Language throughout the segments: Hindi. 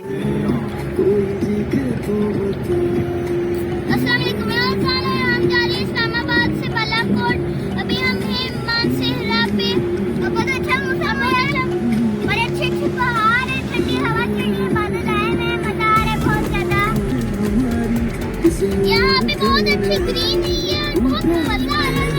अस्सलाम वालेकुम, हम जा रहे हैं इस्लामाबाद से बालाकोट। अभी हम हैं मानसेहरा पे। बहुत अच्छा मौसम है, बड़े अच्छे अच्छे पहाड़ है, ठंडी हवा चल रही है, बादल आए हुए हैं, मजा आ रहा है बहुत ज्यादा। यहाँ पे बहुत अच्छी ग्रीनरी है, बहुत मजा आ रहा है।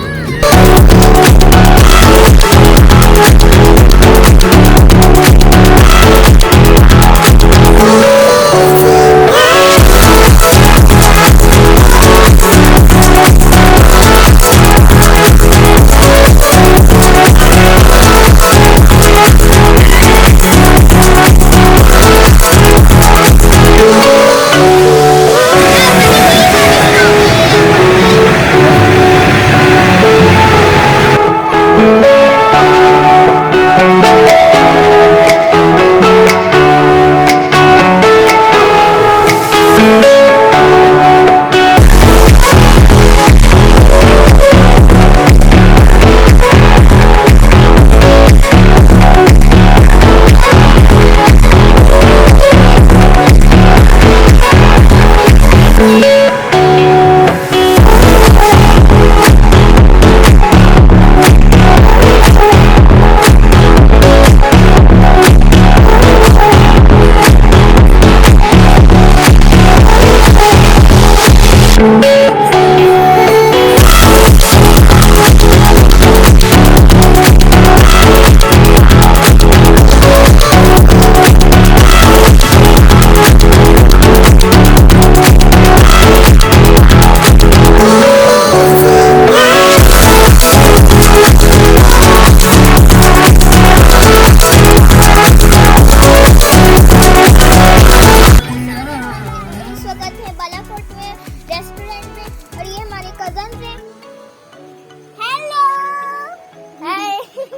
बालाकोट में रेस्टोरेंट में, और ये हमारे कजन हैं। हेलो हाय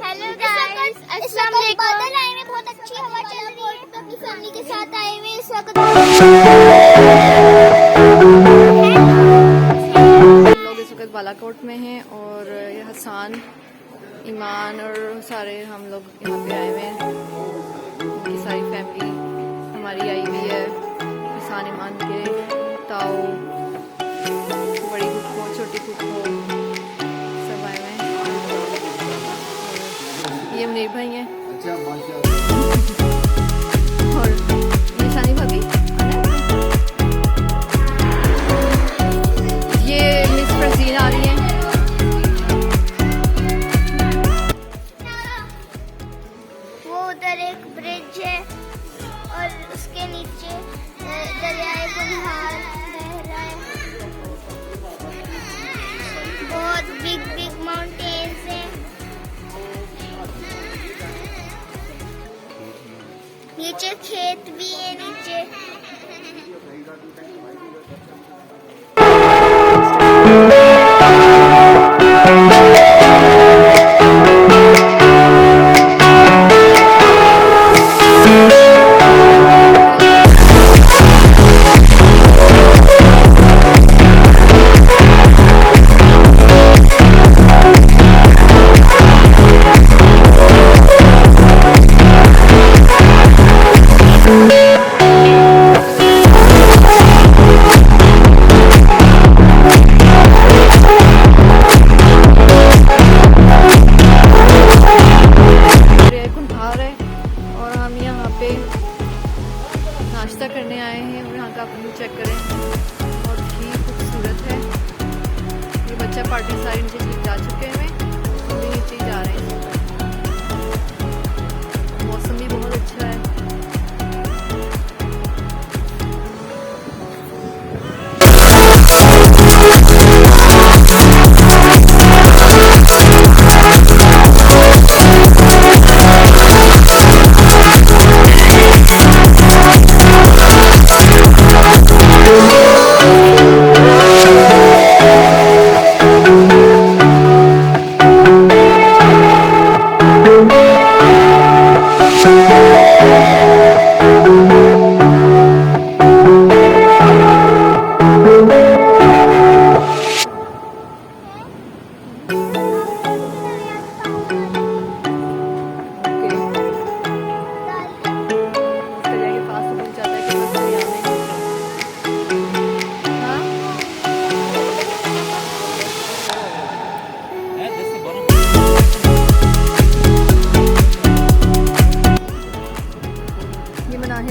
हेलो गाइस, अस्सलाम वालेकुम। बादल आए हुए, बहुत अच्छी हवा चल रही है, अपनी फैमिली के साथ आए हुए इस वक्त। हम लोग इस वक्त बालाकोट में हैं और ये हसन, ईमान और सारे हम लोग यहाँ पे आए हुए हैं। उनकी सारी फैमिली हमारी आई हुई है। हसन ईमान के ताऊ, बड़ी फूफो, छोटी फूफो सब आए हुए हैं। ये मुनीर भाई हैं और ये शानी भाभी, ये मिस प्रसीन आ रही हैं। वो उधर एक ब्रिज है और उसके नीचे दरियाए गुलहार बह रहा है। बहुत बिग बिग माउंटेन्स हैं। नीचे खेत भी है नीचे। नाश्ता करने आए हैं और यहाँ का आप व्यू चेक करें, बहुत ही खूबसूरत है। ये बच्चा पार्टी सारे नीचे जा चुके हैं, हम भी नीचे ही जा रहे हैं। मौसम भी बहुत अच्छा है।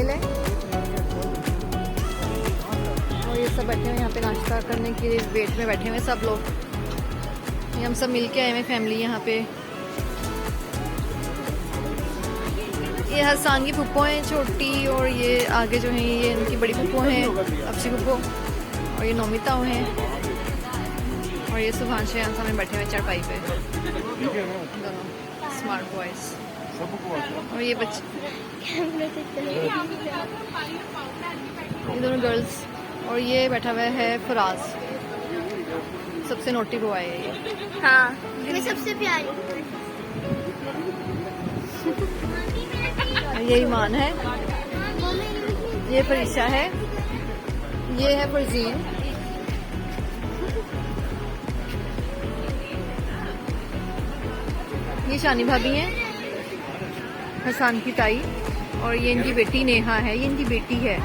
लें। और ये सब बैठे हुए यहाँ पे नाश्ता करने के लिए वेट में बैठे हुए सब लोग। ये हम सब मिल के आए हुए फैमिली यहाँ पे। ये हसान की फुप्पो हैं छोटी, और ये आगे जो हैं ये इनकी बड़ी फुप्पो हैं, अक्षी फुप्पो, और ये नोमिता हैं, और ये सुभाष यहाँ सामने बैठे हुए चढ़ाई पे दोनों स्मार्ट बॉयज। और ये बच्चे, ये दोनों गर्ल्स, और ये बैठा हुआ है फराज, सबसे नोटी बॉय है ये। हाँ, ये सबसे प्यारी। ये ईमान है, ये फरीशा है, ये है फरजीन, ये शानी भाभी हैं, हसान की ताई, और ये इनकी बेटी नेहा है, ये इनकी बेटी है।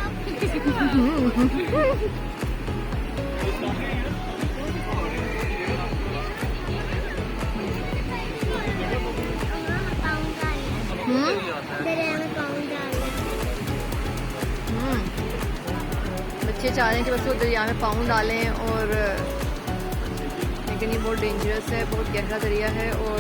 बच्चे चाह रहे हैं कि बस वो दरिया में पाँव डालें, और लेकिन ये बहुत डेंजरस है, बहुत गहरा दरिया है। और